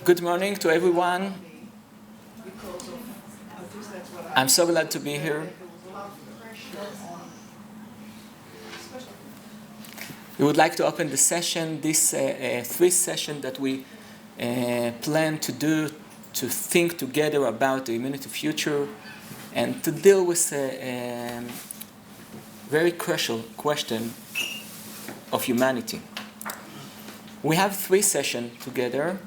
Good morning to everyone. I'm so glad to be here. We would like to open the session, this three session that we plan to do to think together about the humanity future and to deal with a very crucial question of humanity. We have three sessions together.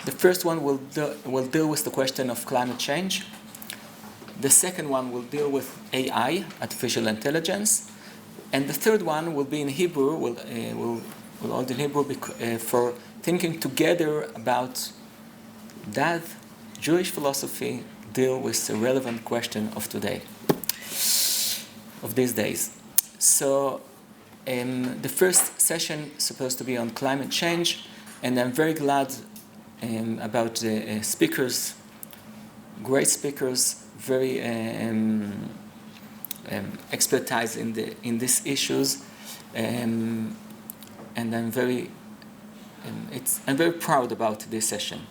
The first one will deal with the question of climate change. The second one will deal with AI, artificial intelligence. And the third one will be in Hebrew, will hold in Hebrew for thinking together about that Jewish philosophy deal with the relevant question of today, of these days. So the first session is supposed to be on climate change, and I'm very glad about the speakers, great speakers, very expertise in these issues, and I'm very proud about this session.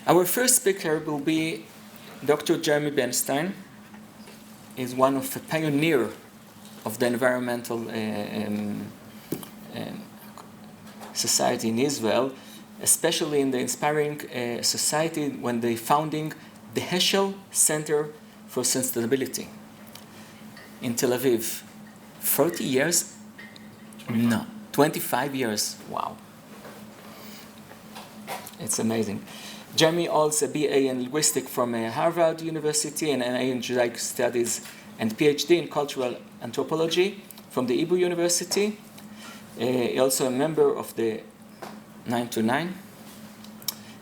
Our first speaker will be Dr. Jeremy Benstein. He's one of the pioneers of the environmental society in Israel, especially in the inspiring society when they founding the Heschel Center for Sustainability in Tel Aviv. 40 years? No, 25 years. Wow. It's amazing. Jeremy holds a BA in linguistics from Harvard University and an MA in Judaic Studies and PhD in cultural anthropology from the Hebrew University. He's also a member of the 929,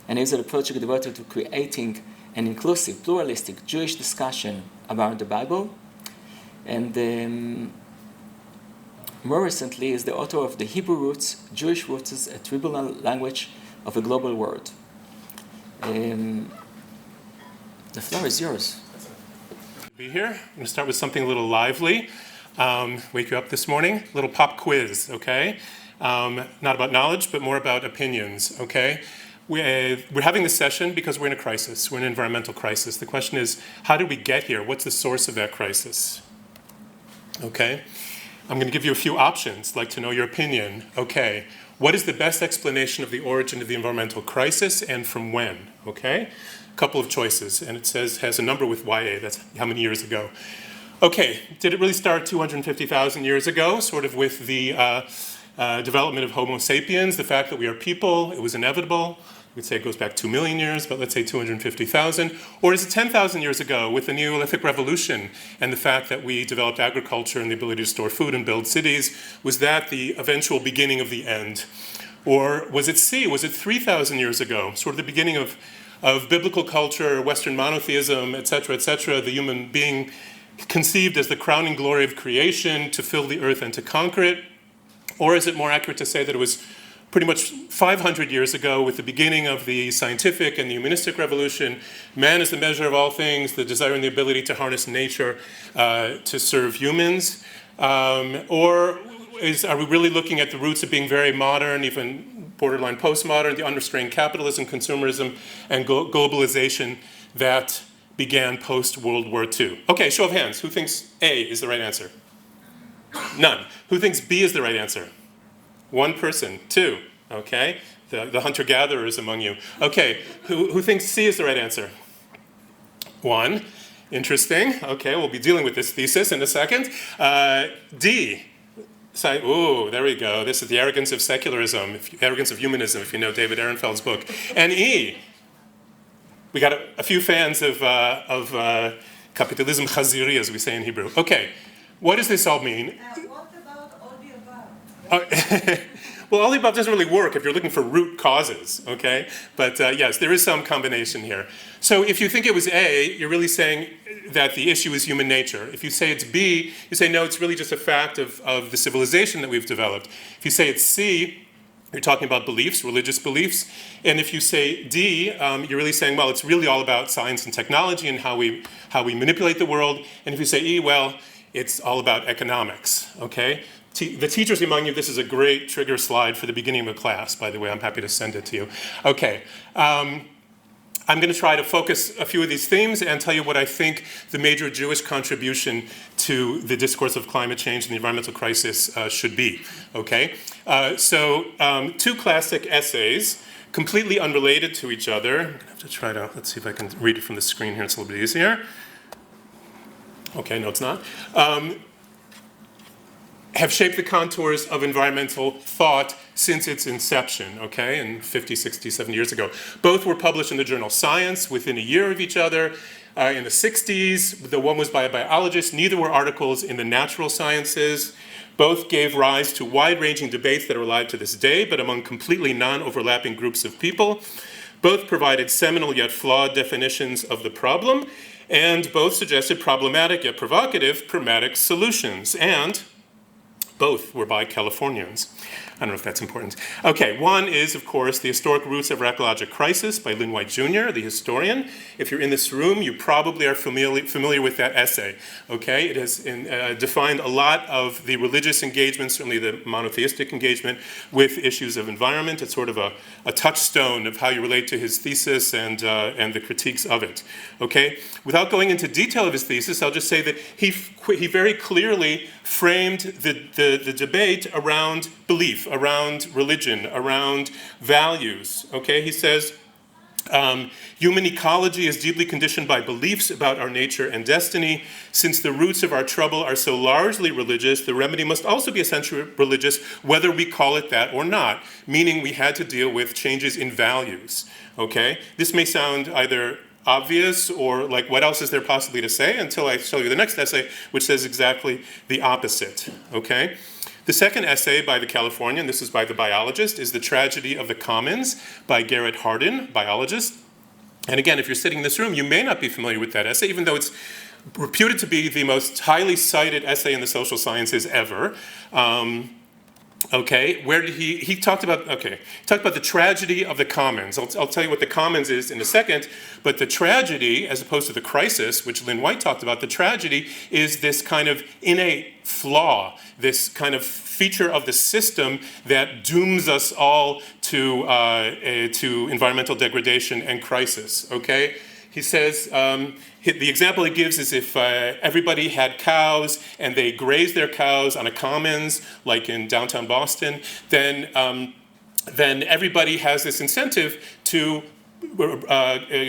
and is a project devoted to creating an inclusive, pluralistic Jewish discussion about the Bible. And more recently is the author of The Hebrew Roots, Jewish Roots, a tribal language of a global world. The floor is yours. Be here. I'm going to start with something a little lively. Wake you up this morning. A little pop quiz, okay? Not about knowledge, but more about opinions, okay? We're having this session because we're in a crisis. We're in an environmental crisis. The question is, how did we get here? What's the source of that crisis? Okay? I'm going to give you a few options, like to know your opinion. Okay, what is the best explanation of the origin of the environmental crisis and from when? Okay? A couple of choices, and it has a number with YA, that's how many years ago. Okay, did it really start 250,000 years ago, sort of with the development of Homo sapiens, the fact that we are people, it was inevitable? We'd say it goes back 2 million years, but let's say 250,000. Or is it 10,000 years ago with the Neolithic Revolution and the fact that we developed agriculture and the ability to store food and build cities? Was that the eventual beginning of the end? Or was it C? Was it 3,000 years ago, sort of the beginning of biblical culture, Western monotheism, et cetera, the human being conceived as the crowning glory of creation to fill the earth and to conquer it? Or is it more accurate to say that it was pretty much 500 years ago with the beginning of the scientific and the humanistic revolution? Man is the measure of all things, the desire and the ability to harness nature to serve humans. Or are we really looking at the roots of being very modern, even borderline postmodern, the unrestrained capitalism, consumerism, and globalization that began post-World War II? Okay, show of hands. Who thinks A is the right answer? None. Who thinks B is the right answer? One person. Two. Okay. The hunter-gatherers among you. Okay. Who thinks C is the right answer? One. Interesting. Okay, we'll be dealing with this thesis in a second. D. Ooh, there we go. This is the arrogance of secularism, arrogance of humanism, if you know David Ehrenfeld's book. And E. We got a few fans of capitalism chaziri, as we say in Hebrew. Okay. What does this all mean? What about all the above? Well, all the above doesn't really work if you're looking for root causes, okay? But yes, there is some combination here. So if you think it was A, you're really saying that the issue is human nature. If you say it's B, you say, no, it's really just a fact of the civilization that we've developed. If you say it's C, you're talking about beliefs, religious beliefs. And if you say D, you're really saying, well, it's really all about science and technology and how we manipulate the world. And if you say E, well, it's all about economics, okay? The teachers among you, this is a great trigger slide for the beginning of a class, by the way. I'm happy to send it to you. Okay. I'm going to try to focus a few of these themes and tell you what I think the major Jewish contribution to the discourse of climate change and the environmental crisis should be. Okay? Two classic essays, completely unrelated to each other. I'm going to have to try to, let's see if I can read it from the screen here. It's a little bit easier. Okay, no, it's not. Have shaped the contours of environmental thought since its inception, okay, in 50, 60, 70 years ago. Both were published in the journal Science within a year of each other. In the 60s, the one was by a biologist. Neither were articles in the natural sciences. Both gave rise to wide-ranging debates that are alive to this day, but among completely non-overlapping groups of people. Both provided seminal yet flawed definitions of the problem, and both suggested problematic yet provocative pragmatic solutions. And both were by Californians. I don't know if that's important. Okay, one is, of course, The Historic Roots of our Ecologic Crisis by Lynn White Jr., the historian. If you're in this room, you probably are familiar with that essay. Okay, it has defined a lot of the religious engagement, certainly the monotheistic engagement, with issues of environment. It's sort of a touchstone of how you relate to his thesis and the critiques of it. Okay, without going into detail of his thesis, I'll just say that he very clearly framed the debate around belief, around religion, around values. Okay, he says, human ecology is deeply conditioned by beliefs about our nature and destiny. Since the roots of our trouble are so largely religious, the remedy must also be essentially religious, whether we call it that or not, meaning we had to deal with changes in values. Okay, this may sound either obvious or like what else is there possibly to say until I show you the next essay, which says exactly the opposite. Okay. The second essay by the Californian, and this is by the biologist, is The Tragedy of the Commons by Garrett Hardin, biologist. And again, if you're sitting in this room, you may not be familiar with that essay, even though it's reputed to be the most highly cited essay in the social sciences ever. Okay, where did he talked about, he talked about the tragedy of the commons. I'll tell you what the commons is in a second, but the tragedy, as opposed to the crisis, which Lynn White talked about, the tragedy is this kind of innate flaw, this kind of feature of the system that dooms us all to environmental degradation and crisis, okay? He says, the example he gives is if everybody had cows and they grazed their cows on a commons, like in downtown Boston, then everybody has this incentive to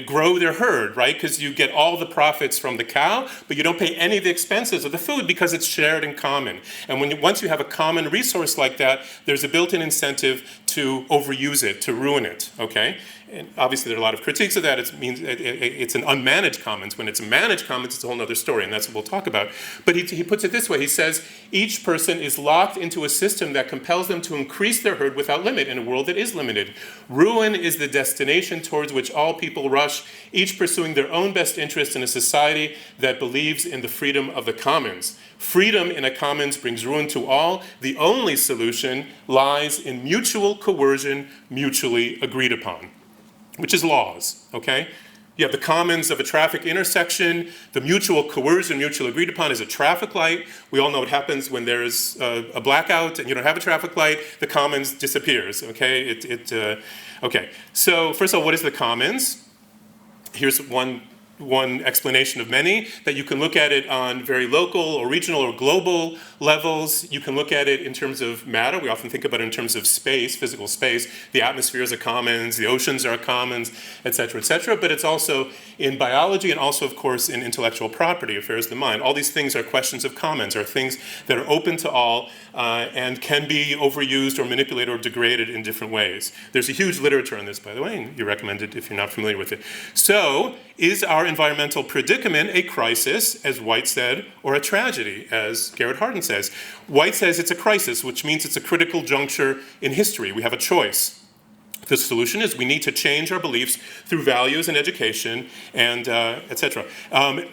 grow their herd, right? Because you get all the profits from the cow, but you don't pay any of the expenses of the food because it's shared in common. And once you have a common resource like that, there's a built-in incentive to overuse it, to ruin it, okay? And obviously there are a lot of critiques of that. It means it's an unmanaged commons. When it's a managed commons, it's a whole other story, and that's what we'll talk about. But he puts it this way. He says, each person is locked into a system that compels them to increase their herd without limit in a world that is limited. Ruin is the destination towards which all people rush, each pursuing their own best interest in a society that believes in the freedom of the commons. Freedom in a commons brings ruin to all. The only solution lies in mutual coercion, mutually agreed upon, which is laws, okay? You have the commons of a traffic intersection. The mutual coercion, mutual agreed upon is a traffic light. We all know what happens when there's a blackout and you don't have a traffic light, the commons disappears, okay? Okay, so first of all, what is the commons? Here's one explanation of many, that you can look at it on very local or regional or global levels. You can look at it in terms of matter. We often think about it in terms of space, physical space. The atmosphere is a commons, the oceans are a commons, et cetera, but it's also in biology and also, of course, in intellectual property, affairs of the mind. All these things are questions of commons, are things that are open to all and can be overused or manipulated or degraded in different ways. There's a huge literature on this, by the way, and you recommend it if you're not familiar with it. So, is our environmental predicament a crisis, as White said, or a tragedy, as Garrett Hardin says? White says it's a crisis, which means it's a critical juncture in history. We have a choice. The solution is we need to change our beliefs through values and education and et cetera.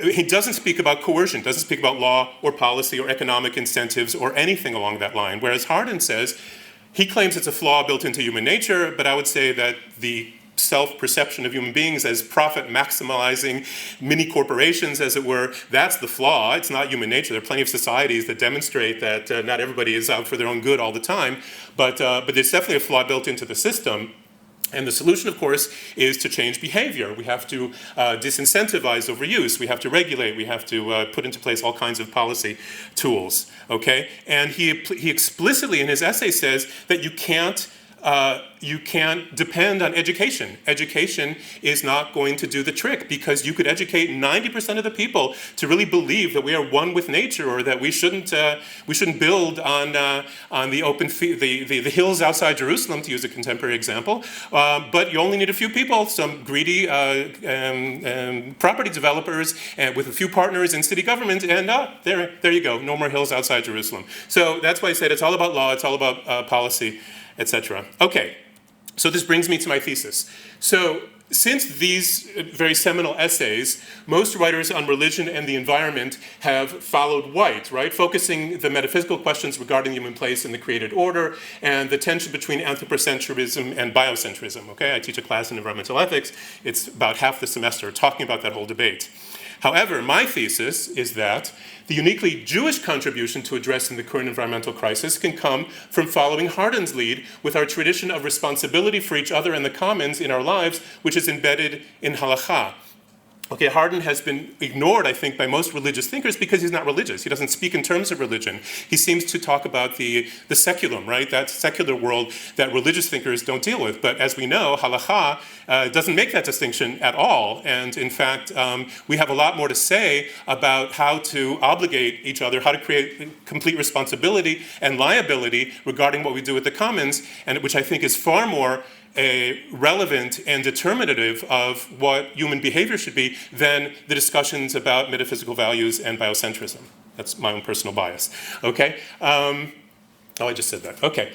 He doesn't speak about coercion, doesn't speak about law or policy or economic incentives or anything along that line, whereas Hardin says he claims it's a flaw built into human nature, but I would say that the self-perception of human beings as profit-maximizing mini corporations, as it were. That's the flaw. It's not human nature. There are plenty of societies that demonstrate that not everybody is out for their own good all the time, but there's definitely a flaw built into the system. And the solution, of course, is to change behavior. We have to disincentivize overuse. We have to regulate. We have to put into place all kinds of policy tools. Okay? And he explicitly in his essay says that you can't depend on education. Education is not going to do the trick, because you could educate 90% of the people to really believe that we are one with nature, or that we shouldn't build on the open the hills outside Jerusalem, to use a contemporary example. But you only need a few people, some greedy property developers, and with a few partners in city government, and there you go, no more hills outside Jerusalem. So that's why I said it's all about law, it's all about policy, etc. Okay, so this brings me to my thesis. So since these very seminal essays, most writers on religion and the environment have followed White, right? Focusing the metaphysical questions regarding the human place in the created order and the tension between anthropocentrism and biocentrism, okay? I teach a class in environmental ethics. It's about half the semester talking about that whole debate. However, my thesis is that the uniquely Jewish contribution to addressing the current environmental crisis can come from following Hardin's lead with our tradition of responsibility for each other and the commons in our lives, which is embedded in halakha. Okay, Hardin has been ignored, I think, by most religious thinkers because he's not religious. He doesn't speak in terms of religion. He seems to talk about the seculum, right? That secular world that religious thinkers don't deal with. But as we know, halakha doesn't make that distinction at all. And in fact, we have a lot more to say about how to obligate each other, how to create complete responsibility and liability regarding what we do with the commons, and which I think is far more relevant and determinative of what human behavior should be than the discussions about metaphysical values and biocentrism. That's my own personal bias. Okay? Oh, I just said that. Okay.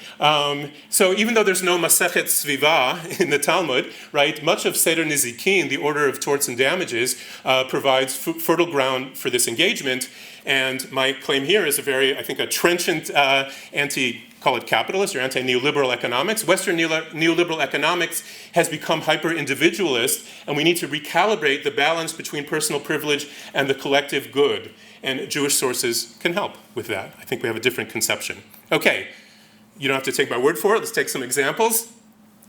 So even though there's no Masechet Sviva in the Talmud, right, much of Seder Nizikin, the order of torts and damages, provides fertile ground for this engagement. And my claim here is I think, a trenchant call it capitalist or anti-neoliberal economics. Western neoliberal economics has become hyper-individualist, and we need to recalibrate the balance between personal privilege and the collective good. And Jewish sources can help with that. I think we have a different conception. Okay, you don't have to take my word for it. Let's take some examples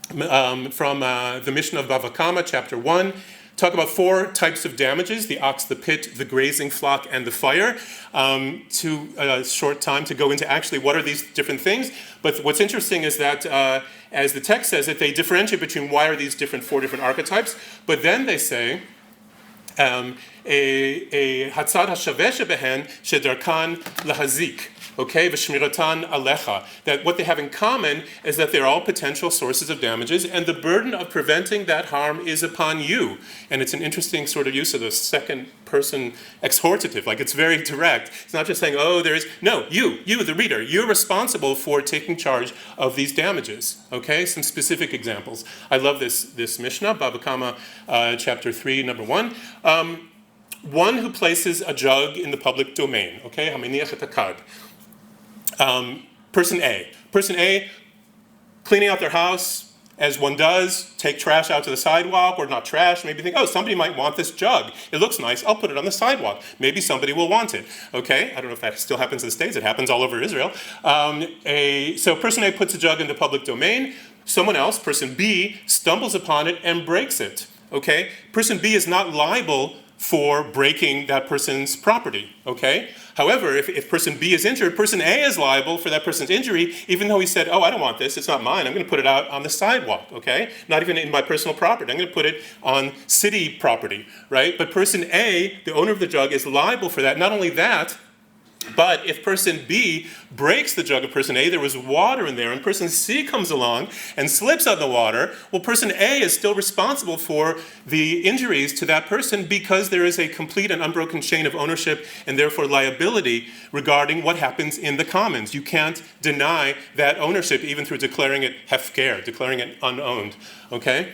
from the Mishnah of Bava Kama, chapter 1. Talk about 4 types of damages: the ox, the pit, the grazing flock, and the fire. Too short time to go into actually what are these different things. But what's interesting is that, as the text says, that they differentiate between why are these 4 different archetypes. But then they say, a hatzad hashaveh shebehen shedarkan lahazik. Okay, v'shmiratan alecha. That what they have in common is that they're all potential sources of damages, and the burden of preventing that harm is upon you. And it's an interesting sort of use of the second person exhortative. Like, it's very direct. It's not just saying, oh, there is. No, you, the reader, you're responsible for taking charge of these damages. Okay, some specific examples. I love this Mishnah, Bava Kama, chapter 3, number 1. One who places a jug in the public domain. Okay, haminiach et hakad. Person A, cleaning out their house, as one does, take trash out to the sidewalk, or not trash, maybe think, oh, somebody might want this jug. It looks nice, I'll put it on the sidewalk. Maybe somebody will want it, okay? I don't know if that still happens in the States, it happens all over Israel. So person A puts a jug in the public domain, someone else, person B, stumbles upon it and breaks it, okay? Person B is not liable for breaking that person's property, okay? However, if person B is injured, person A is liable for that person's injury, even though he said, oh, I don't want this, it's not mine, I'm going to put it out on the sidewalk, okay? Not even in my personal property, I'm going to put it on city property, right? But person A, the owner of the jug, is liable for that. Not only that, but if person B breaks the jug of person A, there was water in there, and person C comes along and slips on the water, well, person A is still responsible for the injuries to that person because there is a complete and unbroken chain of ownership and therefore liability regarding what happens in the commons. You can't deny that ownership even through declaring it hefker, declaring it unowned, okay?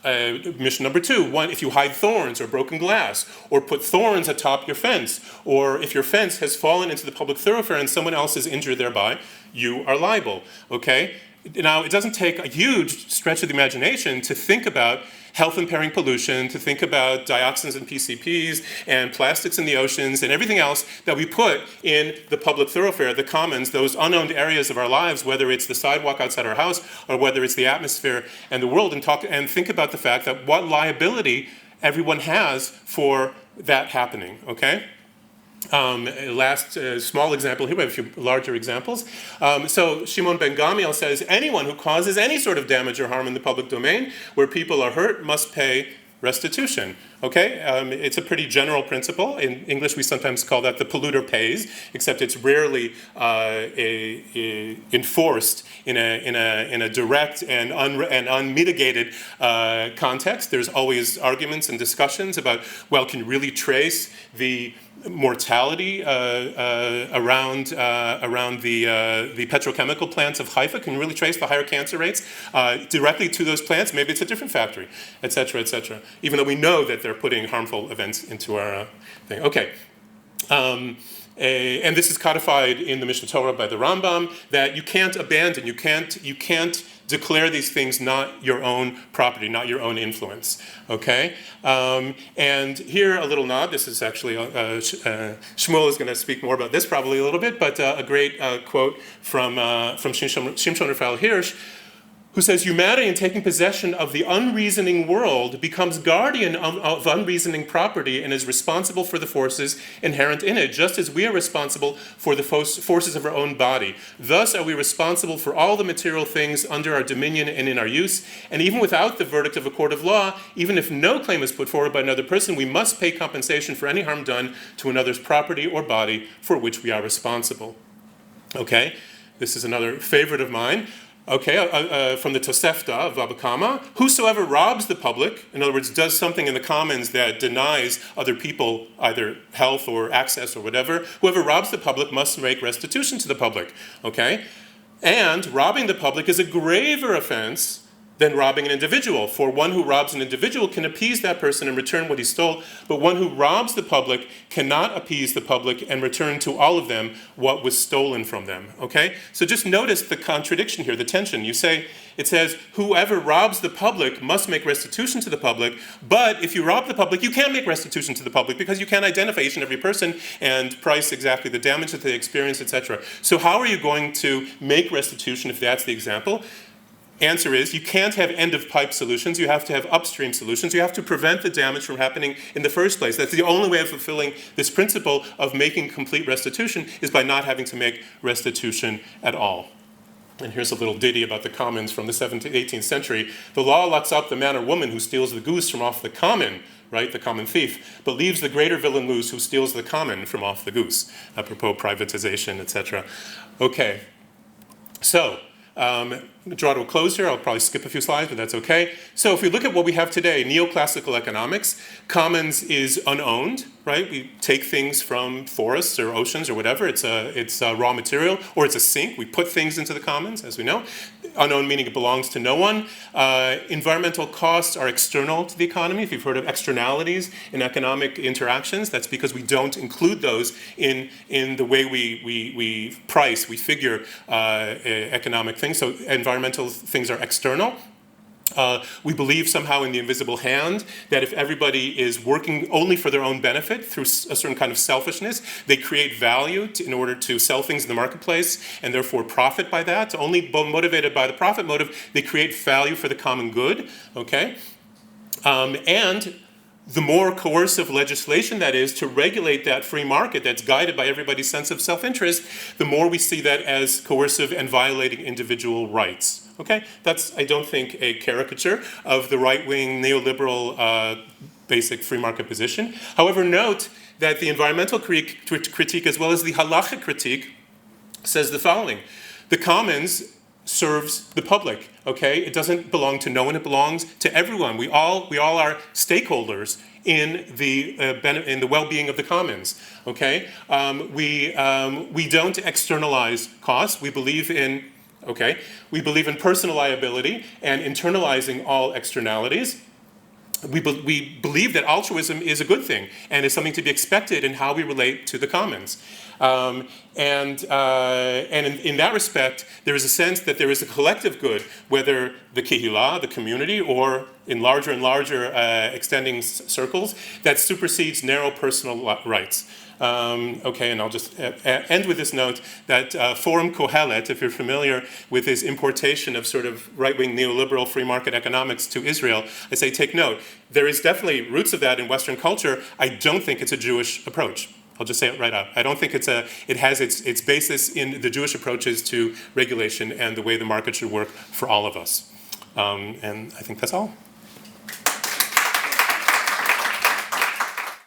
Mission number 2, if you hide thorns or broken glass, or put thorns atop your fence, or if your fence has fallen into the public thoroughfare and someone else is injured thereby, you are liable, okay? Now, it doesn't take a huge stretch of the imagination to think about health-impairing pollution, to think about dioxins and PCPs and plastics in the oceans and everything else that we put in the public thoroughfare, the commons, those unowned areas of our lives, whether it's the sidewalk outside our house or whether it's the atmosphere and the world, and think about the fact that what liability everyone has for that happening, okay? Last small example here, we have a few larger examples. So Shimon ben Gamliel says, anyone who causes any sort of damage or harm in the public domain where people are hurt must pay restitution. Okay, it's a pretty general principle. In English, we sometimes call that the polluter pays, except it's rarely enforced in a direct and unmitigated context. There's always arguments and discussions about, well, can you really trace the mortality around the petrochemical plants of Haifa? Can you really trace the higher cancer rates directly to those plants? Maybe it's a different factory, et cetera, even though we know that they're putting harmful events into our thing. Okay. And this is codified in the Mishnah Torah by the Rambam, that you can't abandon, you can't declare these things not your own property, not your own influence, okay? And here a little nod, this is actually, Shmuel is going to speak more about this probably a little bit, but a great quote from Shimshon Raphael Hirsch, who says, humanity in taking possession of the unreasoning world becomes guardian of unreasoning property and is responsible for the forces inherent in it, just as we are responsible for the forces of our own body. Thus are we responsible for all the material things under our dominion and in our use, and even without the verdict of a court of law, even if no claim is put forward by another person, we must pay compensation for any harm done to another's property or body for which we are responsible. Okay, this is another favorite of mine. Okay, from the Tosefta of Baba Kama, whosoever robs the public, in other words, does something in the commons that denies other people either health or access or whatever, whoever robs the public must make restitution to the public, okay? And robbing the public is a graver offense than robbing an individual. For one who robs an individual can appease that person and return what he stole, but one who robs the public cannot appease the public and return to all of them what was stolen from them, okay? So just notice the contradiction here, the tension. It says, whoever robs the public must make restitution to the public, but if you rob the public, you can't make restitution to the public because you can't identify each and every person and price exactly the damage that they experience, etc. So how are you going to make restitution if that's the example? Answer is, you can't have end-of-pipe solutions. You have to have upstream solutions. You have to prevent the damage from happening in the first place. That's the only way of fulfilling this principle of making complete restitution is by not having to make restitution at all. And here's a little ditty about the commons from the 18th century. The law locks up the man or woman who steals the goose from off the common, right, the common thief, but leaves the greater villain loose who steals the common from off the goose, apropos privatization, etc. Okay, so, draw to a close here. I'll probably skip a few slides, but that's okay. So if we look at what we have today, neoclassical economics, commons is unowned, right? We take things from forests or oceans or whatever. It's a raw material, or it's a sink. We put things into the commons, as we know. Unowned meaning it belongs to no one. Environmental costs are external to the economy. If you've heard of externalities in economic interactions, that's because we don't include those in the way we price, we figure economic things. So environmental things are external. We believe somehow in the invisible hand, that if everybody is working only for their own benefit through a certain kind of selfishness, they create value in order to sell things in the marketplace and therefore profit by that. Only motivated by the profit motive, they create value for the common good, okay? And the more coercive legislation that is to regulate that free market that's guided by everybody's sense of self-interest, the more we see that as coercive and violating individual rights. Okay, that's, I don't think, a caricature of the right-wing neoliberal basic free market position. However, note that the environmental critique as well as the halachic critique says the following. The commons serves the public, okay? It doesn't belong to no one, it belongs to everyone. We all are stakeholders in the well-being of the commons, okay? We don't externalize costs. We believe in personal liability and internalizing all externalities. we believe that altruism is a good thing and is something to be expected in how we relate to the commons. And in that respect, there is a sense that there is a collective good, whether the kehillah, the community, or in larger and larger extending circles, that supersedes narrow personal rights. Okay, and I'll just end with this note that Forum Kohelet, if you're familiar with his importation of sort of right-wing neoliberal free market economics to Israel, I say take note. There is definitely roots of that in Western culture. I don't think it's a Jewish approach. I'll just say it right out. I don't think it has its basis in the Jewish approaches to regulation and the way the market should work for all of us. And I think that's all.